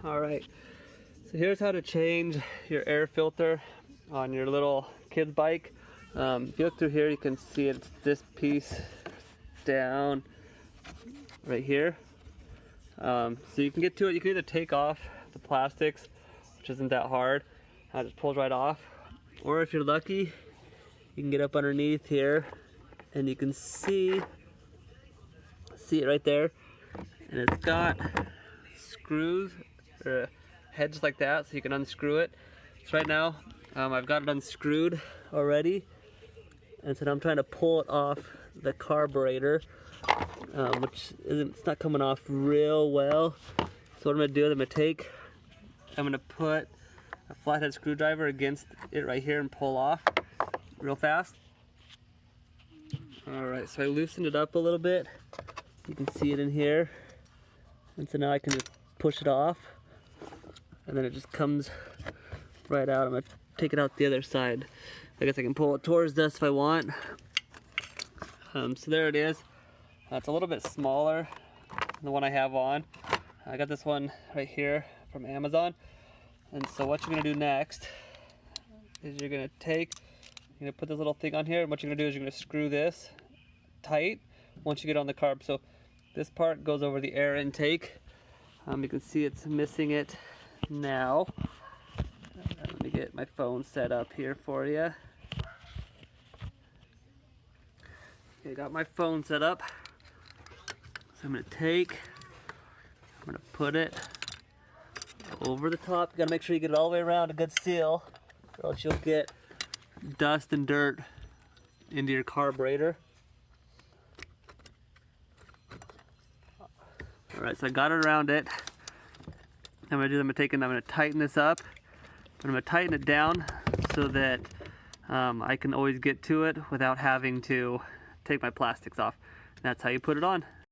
All right, so here's how to change your air filter on your little kid's bike. If you look through here, you can see it's this piece down right here. So you can get to it. You can either take off the plastics, which isn't that hard. It just pulls right off. Or if you're lucky, you can get up underneath here and you can see it right there. And it's got screws or heads like that, so you can unscrew it. So right now, I've got it unscrewed already. And so now I'm trying to pull it off the carburetor, which it's not coming off real well. So what I'm gonna do is I'm gonna put a flathead screwdriver against it right here and pull off real fast. All right, so I loosened it up a little bit. You can see it in here. And so now I can just push it off, and then it just comes right out. I'm gonna take it out the other side. I guess I can pull it towards this if I want. So there it is. It's a little bit smaller than the one I have on. I got this one right here from Amazon. And so what you're gonna do next is you're gonna put this little thing on here, and what you're gonna do is you're gonna screw this tight once you get on the carb. So this part goes over the air intake. You can see it's missing it now. Let me get my phone set up here for you. Okay, got my phone set up. So I'm gonna put it over the top. You gotta make sure you get it all the way around, a good seal, or else you'll get dust and dirt into your carburetor. All right, so I got it around it. I'm gonna tighten this up. I'm gonna tighten it down so that I can always get to it without having to take my plastics off. That's how you put it on.